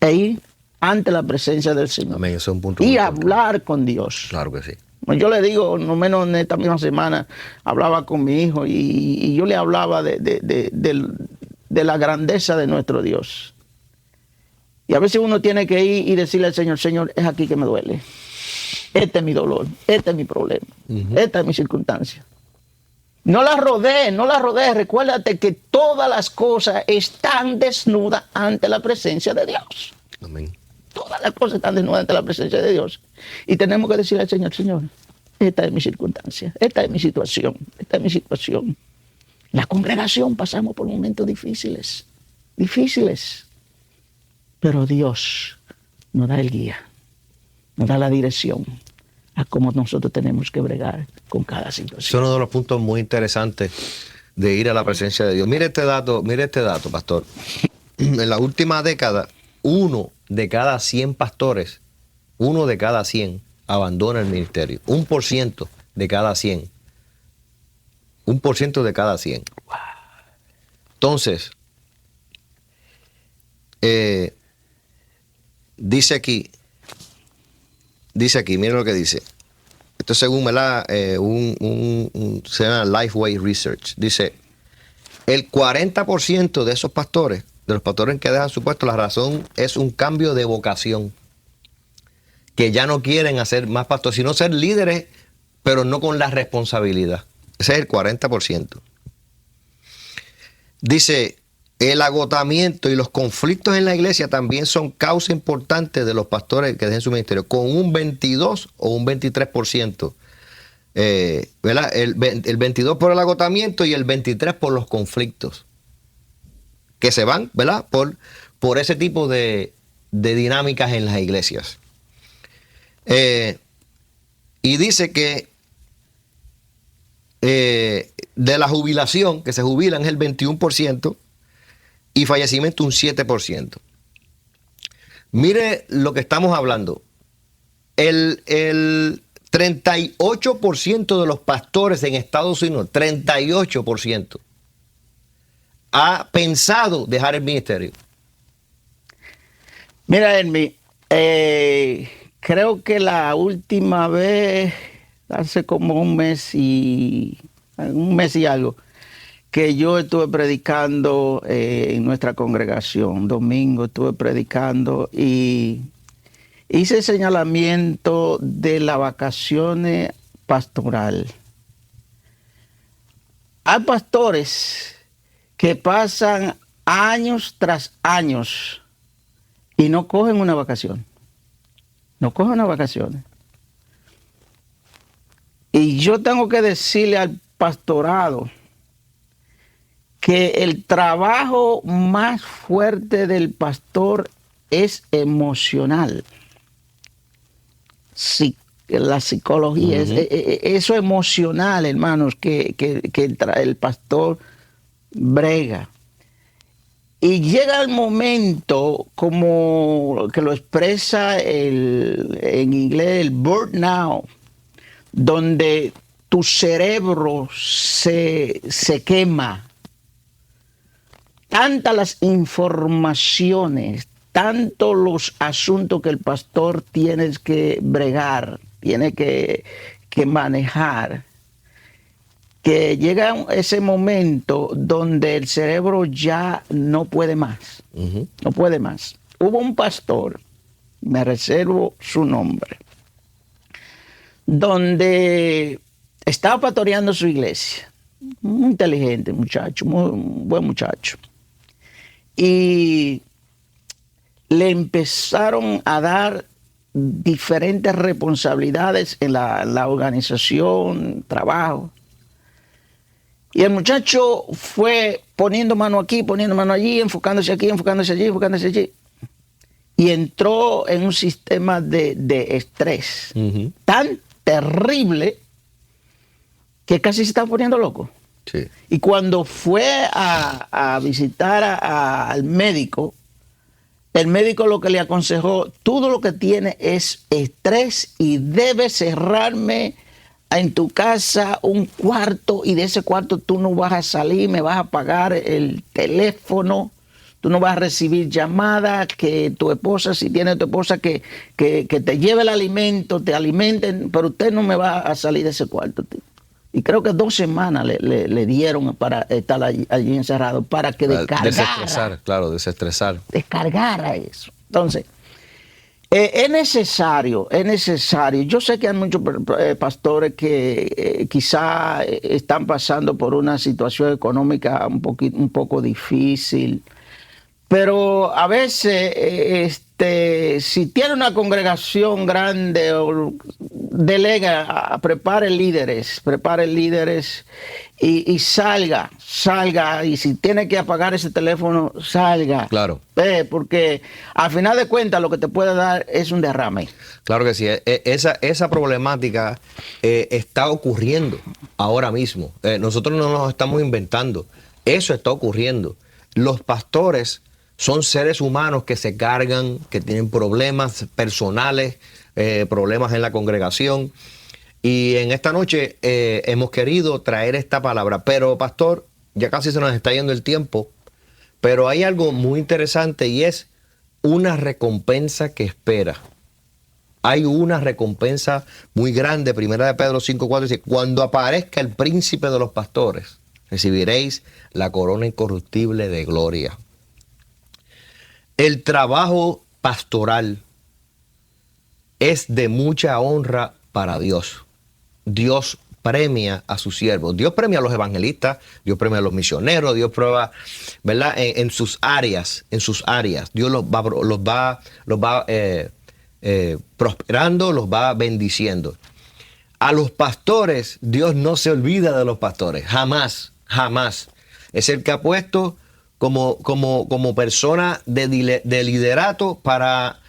e ir ante la presencia del Señor. Amén, eso es un punto y muy hablar con Dios. Claro que sí. Yo le digo, no menos en esta misma semana, hablaba con mi hijo y yo le hablaba de la grandeza de nuestro Dios. Y a veces uno tiene que ir y decirle al Señor, Señor, es aquí que me duele. Este es mi dolor, este es mi problema, esta es mi circunstancia. No la rodees. Recuérdate que todas las cosas están desnudas ante la presencia de Dios. Amén. Todas las cosas están desnudas ante la presencia de Dios. Y tenemos que decirle al Señor, Señor, esta es mi circunstancia, esta es mi situación, esta es mi situación. La congregación pasamos por momentos difíciles. Pero Dios nos da el guía, nos da la dirección a cómo nosotros tenemos que bregar con cada situación. Es uno de los puntos muy interesantes de ir a la presencia de Dios. Mire este dato, pastor. En la última década, 1 de cada 100 pastores, 1 de cada 100 abandona el ministerio. 1% de cada 100. 1% de cada 100. Entonces, dice aquí, miren lo que dice. Esto según se llama Lifeway Research. Dice, el 40% de esos pastores, de los pastores que dejan su puesto, la razón es un cambio de vocación. Que ya no quieren hacer más pastores, sino ser líderes, pero no con la responsabilidad. Ese es el 40%. Dice, el agotamiento y los conflictos en la iglesia también son causa importante de los pastores que dejen su ministerio, con un 22 o un 23%. ¿Verdad? El 22 por el agotamiento y el 23 por los conflictos que se van, ¿verdad? Por ese tipo de dinámicas en las iglesias. Y dice que de la jubilación, que se jubilan es el 21%, y fallecimiento un 7%. Mire lo que estamos hablando. El 38% de los pastores en Estados Unidos, 38%, ha pensado dejar el ministerio. Mira, Hermi, creo que la última vez, hace como un mes y algo, que yo estuve predicando en nuestra congregación, domingo estuve predicando y hice señalamiento de las vacaciones pastoral. Hay pastores que pasan años tras años y no cogen una vacación. No cogen unas vacaciones. Y yo tengo que decirle al pastorado que el trabajo más fuerte del pastor es emocional. La psicología, eso emocional, hermanos, que el pastor brega. Y llega el momento, como que lo expresa en inglés el burnout, donde tu cerebro se quema. Tantas las informaciones, tanto los asuntos que el pastor tiene que bregar, tiene que manejar, que llega ese momento donde el cerebro ya no puede más. No puede más. Hubo un pastor, me reservo su nombre, donde estaba pastoreando su iglesia. Muy inteligente muchacho, muy buen muchacho. Y le empezaron a dar diferentes responsabilidades en la organización, trabajo. Y el muchacho fue poniendo mano aquí, poniendo mano allí, enfocándose aquí, enfocándose allí, enfocándose allí. Y entró en un sistema de estrés tan terrible que casi se estaba poniendo loco. Sí. Y cuando fue a visitar al médico, el médico lo que le aconsejó, todo lo que tiene es estrés y debes cerrarme en tu casa un cuarto y de ese cuarto tú no vas a salir, me vas a apagar el teléfono, tú no vas a recibir llamadas, que tu esposa, si tiene tu esposa, que te lleve el alimento, te alimenten, pero usted no me va a salir de ese cuarto, tío. Y creo que 2 semanas le dieron para estar allí encerrado, para que descargara. Desestresar, claro, desestresar. Descargara eso. Entonces, es necesario. Yo sé que hay muchos pastores que quizá están pasando por una situación económica un poco difícil, pero a veces, si tiene una congregación grande, delega, prepare líderes y salga, y si tiene que apagar ese teléfono, salga. Claro. Porque al final de cuentas lo que te puede dar es un derrame. Claro que sí. Esa problemática está ocurriendo ahora mismo. Nosotros no nos estamos inventando. Eso está ocurriendo. Los pastores son seres humanos que se cargan, que tienen problemas personales, problemas en la congregación. Y en esta noche hemos querido traer esta palabra. Pero, pastor, ya casi se nos está yendo el tiempo. Pero hay algo muy interesante y es una recompensa que espera. Hay una recompensa muy grande. Primera de Pedro 5:4 dice: cuando aparezca el príncipe de los pastores, recibiréis la corona incorruptible de gloria. El trabajo pastoral es de mucha honra para Dios. Dios premia a sus siervos. Dios premia a los evangelistas, Dios premia a los misioneros, Dios prueba, ¿verdad? En sus áreas. Dios los va prosperando, los va bendiciendo. A los pastores, Dios no se olvida de los pastores. Jamás. Es el que ha puesto como persona de liderato para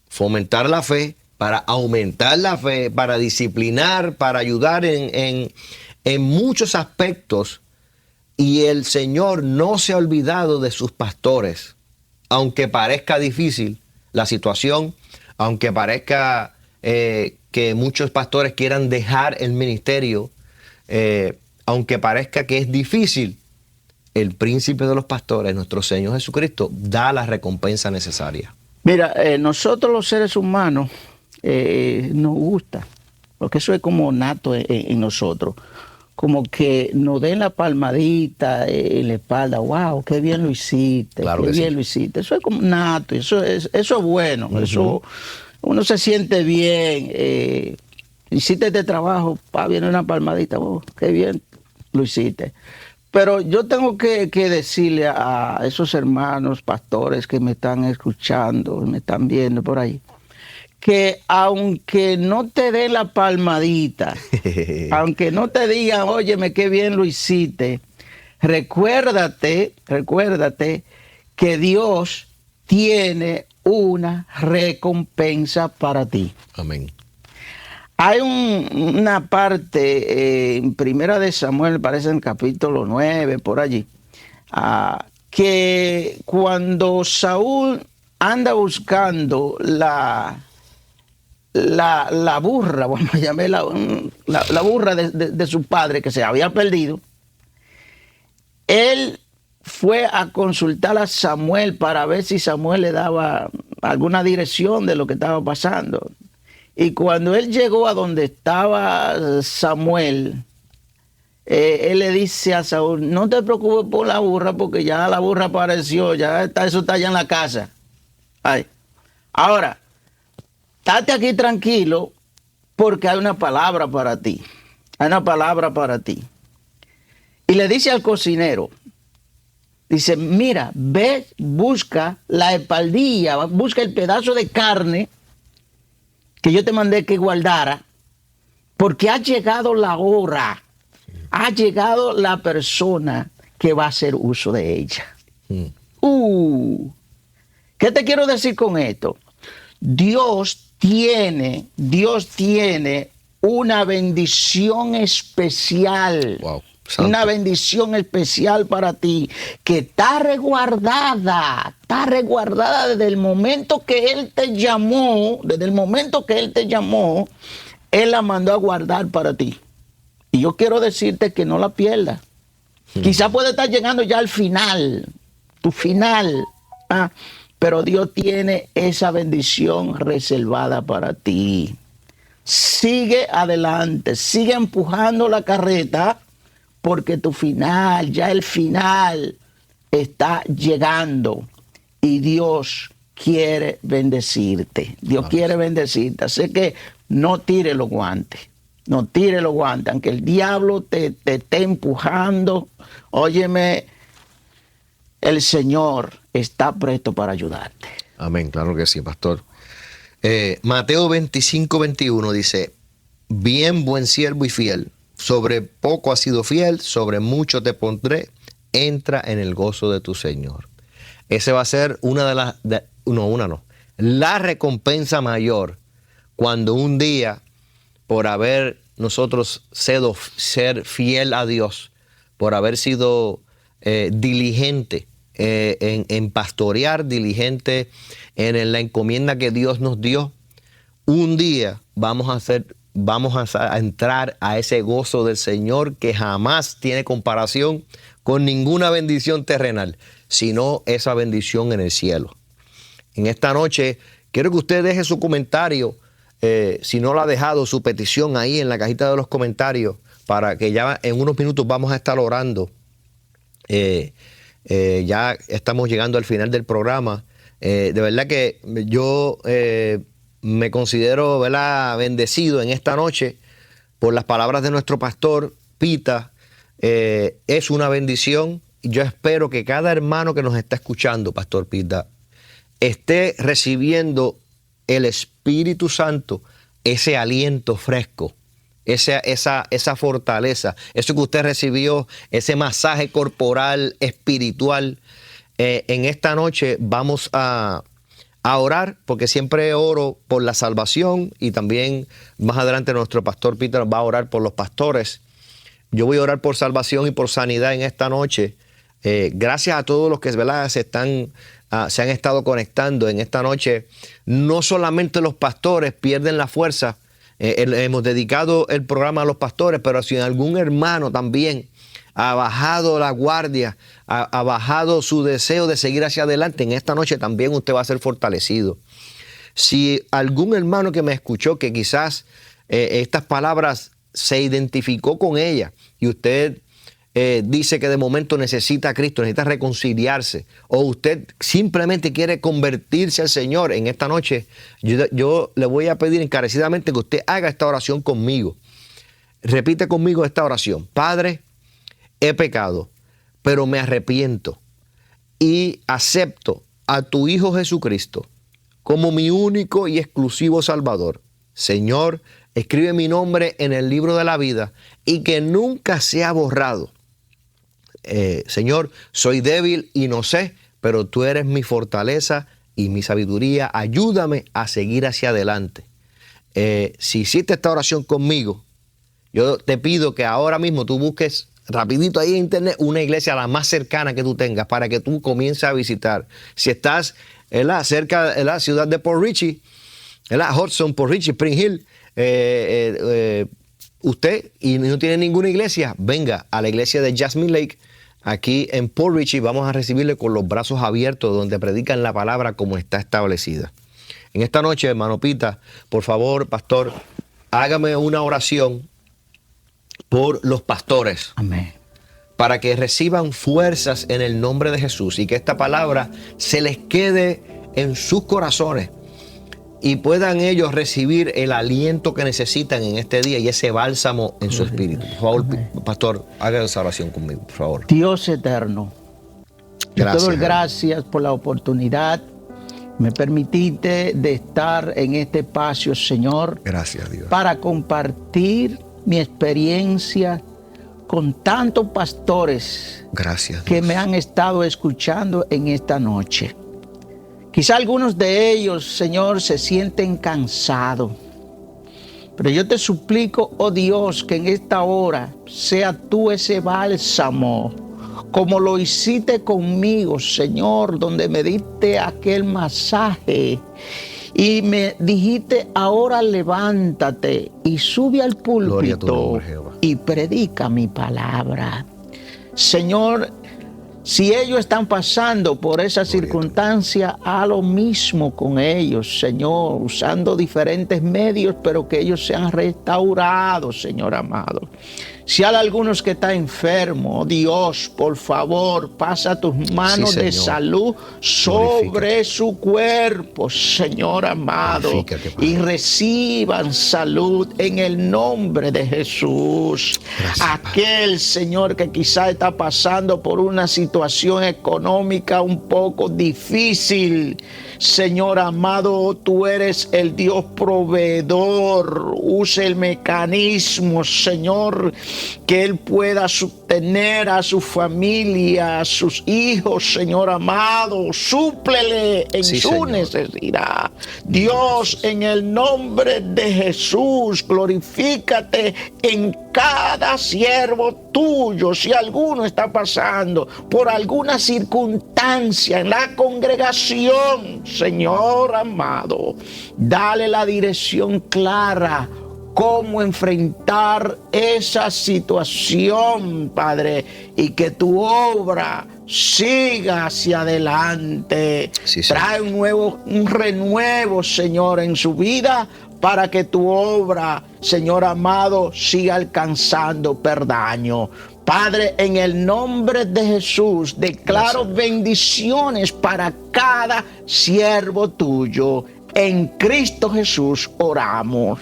fomentar la fe, para aumentar la fe, para disciplinar, para ayudar en muchos aspectos. Y el Señor no se ha olvidado de sus pastores. Aunque parezca difícil la situación, aunque parezca que muchos pastores quieran dejar el ministerio, aunque parezca que es difícil, el príncipe de los pastores, nuestro Señor Jesucristo, da la recompensa necesaria. Mira, nosotros los seres humanos nos gusta, porque eso es como nato en nosotros, como que nos den la palmadita en la espalda. Wow, qué bien lo hiciste, claro, qué bien sí lo hiciste. Eso es como nato, eso es bueno, eso uno se siente bien. Hiciste este trabajo, viene una palmadita, qué bien lo hiciste. Pero yo tengo que decirle a esos hermanos pastores que me están escuchando, me están viendo por ahí, que aunque no te dé la palmadita, aunque no te digan, óyeme, qué bien lo hiciste, recuérdate que Dios tiene una recompensa para ti. Amén. Hay una parte en Primera de Samuel, parece en el capítulo 9, por allí, que cuando Saúl anda buscando la burra, bueno, llamé la burra de su padre que se había perdido, él fue a consultar a Samuel para ver si Samuel le daba alguna dirección de lo que estaba pasando. Y cuando él llegó a donde estaba Samuel, él le dice a Saúl, no te preocupes por la burra porque ya la burra apareció, eso está allá en la casa. Ay. Ahora, estate aquí tranquilo porque hay una palabra para ti. Hay una palabra para ti. Y le dice al cocinero, dice, mira, ve, busca la espaldilla, busca el pedazo de carne que yo te mandé que guardara, porque ha llegado la hora, ha llegado la persona que va a hacer uso de ella. ¿Qué te quiero decir con esto? Dios tiene una bendición especial. Wow. Santo. Una bendición especial para ti, que está resguardada desde el momento que Él te llamó, Él la mandó a guardar para ti. Y yo quiero decirte que no la pierdas. Quizá puede estar llegando ya al final, tu final, pero Dios tiene esa bendición reservada para ti. Sigue adelante, sigue empujando la carreta, porque tu final, ya el final está llegando y Dios quiere bendecirte. Dios quiere bendecirte. Así que no tire los guantes. No tire los guantes. Aunque el diablo te esté empujando, óyeme, el Señor está presto para ayudarte. Amén, claro que sí, pastor. Mateo 25:21 dice, bien, buen siervo y fiel. Sobre poco has sido fiel, sobre mucho te pondré, entra en el gozo de tu Señor. Ese va a ser la recompensa mayor cuando un día, por haber nosotros ser fiel a Dios, por haber sido diligente en pastorear, diligente en la encomienda que Dios nos dio, un día vamos a entrar a ese gozo del Señor que jamás tiene comparación con ninguna bendición terrenal, sino esa bendición en el cielo. En esta noche quiero que usted deje su comentario, si no lo ha dejado, su petición ahí en la cajita de los comentarios, para que ya en unos minutos vamos a estar orando. Ya estamos llegando al final del programa. De verdad que yo me considero, ¿verdad?, bendecido en esta noche por las palabras de nuestro pastor Pita. Es una bendición. Yo espero que cada hermano que nos está escuchando, Pastor Pita, esté recibiendo el Espíritu Santo, ese aliento fresco, esa fortaleza, eso que usted recibió, ese masaje corporal, espiritual. En esta noche vamos a orar, porque siempre oro por la salvación, y también más adelante nuestro pastor Peter va a orar por los pastores. Yo voy a orar por salvación y por sanidad en esta noche. Gracias a todos los que, ¿verdad?, se han estado conectando en esta noche. No solamente los pastores pierden la fuerza. Hemos dedicado el programa a los pastores, pero si algún hermano también ha bajado la guardia, ha bajado su deseo de seguir hacia adelante, en esta noche también usted va a ser fortalecido. Si algún hermano que me escuchó, que quizás estas palabras se identificó con ella, y usted dice que de momento necesita a Cristo, necesita reconciliarse, o usted simplemente quiere convertirse al Señor, en esta noche yo le voy a pedir encarecidamente que usted haga esta oración conmigo. Repite conmigo esta oración. Padre, he pecado, pero me arrepiento y acepto a tu Hijo Jesucristo como mi único y exclusivo Salvador. Señor, escribe mi nombre en el libro de la vida y que nunca sea borrado. Señor, soy débil y no sé, pero tú eres mi fortaleza y mi sabiduría. Ayúdame a seguir hacia adelante. Si hiciste esta oración conmigo, yo te pido que ahora mismo tú busques rapidito ahí en internet una iglesia la más cercana que tú tengas para que tú comiences a visitar. Si estás cerca de la ciudad de Port Richey, Hudson, Port Richey, Spring Hill, usted y no tiene ninguna iglesia, venga a la iglesia de Jasmine Lake. Aquí en Port Richey vamos a recibirle con los brazos abiertos, donde predican la palabra como está establecida. En esta noche, hermano Pita, por favor, pastor, hágame una oración por los pastores. Amén. Para que reciban fuerzas en el nombre de Jesús y que esta palabra se les quede en sus corazones y puedan ellos recibir el aliento que necesitan en este día y ese bálsamo en su espíritu. Por favor, pastor, haga esa oración conmigo, por favor. Dios eterno, Gracias, te doy gracias por la oportunidad. Me permitiste de estar en este espacio, Señor. Gracias, Dios. Para compartir mi experiencia con tantos pastores. Gracias, Dios, que me han estado escuchando en esta noche. Quizá algunos de ellos, Señor, se sienten cansados. Pero yo te suplico, oh Dios, que en esta hora sea tú ese bálsamo, como lo hiciste conmigo, Señor, donde me diste aquel masaje y me dijiste, ahora levántate y sube al púlpito y predica mi palabra. Señor, si ellos están pasando por esa circunstancia, haz lo mismo con ellos, Señor, usando diferentes medios, pero que ellos sean restaurados, Señor amado. Si hay algunos que están enfermos, Dios, por favor, pasa tus manos de salud sobre su cuerpo, Señor amado, y reciban salud en el nombre de Jesús. Gracias, aquel, Señor, que quizá está pasando por una situación económica un poco difícil, Señor amado, tú eres el Dios proveedor. Use el mecanismo, Señor, que Él pueda sostener a su familia, a sus hijos, Señor amado. Súplele en su necesidad. Dios, en el nombre de Jesús, glorifícate en cada siervo tuyo. Si alguno está pasando por alguna circunstancia en la congregación, Señor amado, dale la dirección clara, cómo enfrentar esa situación, Padre, y que tu obra siga hacia adelante. Trae un renuevo, Señor, en su vida, para que tu obra, Señor amado, siga alcanzando perdaño. Padre, en el nombre de Jesús, declaro bendiciones para cada siervo tuyo. En Cristo Jesús oramos.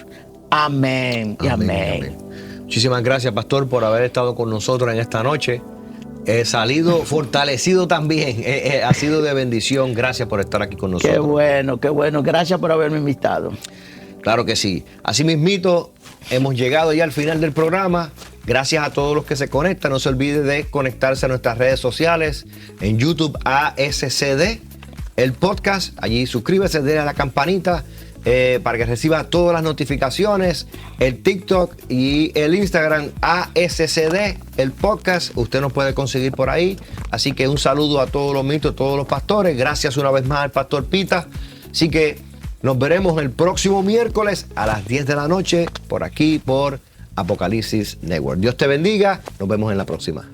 Amén y amén. Muchísimas gracias, pastor, por haber estado con nosotros en esta noche. He salido fortalecido también. Ha sido de bendición. Gracias por estar aquí con nosotros. Qué bueno, qué bueno. Gracias por haberme invitado. Claro que sí. Así mismito, hemos llegado ya al final del programa. Gracias a todos los que se conectan. No se olvide de conectarse a nuestras redes sociales. En YouTube, ASCD, el podcast. Allí suscríbase, denle a la campanita para que reciba todas las notificaciones. El TikTok y el Instagram, ASCD, el podcast. Usted nos puede conseguir por ahí. Así que un saludo a todos los mitos, todos los pastores. Gracias una vez más al pastor Pita. Así que nos veremos el próximo miércoles a las 10 de la noche por aquí, por Apocalipsis Network. Dios te bendiga. Nos vemos en la próxima.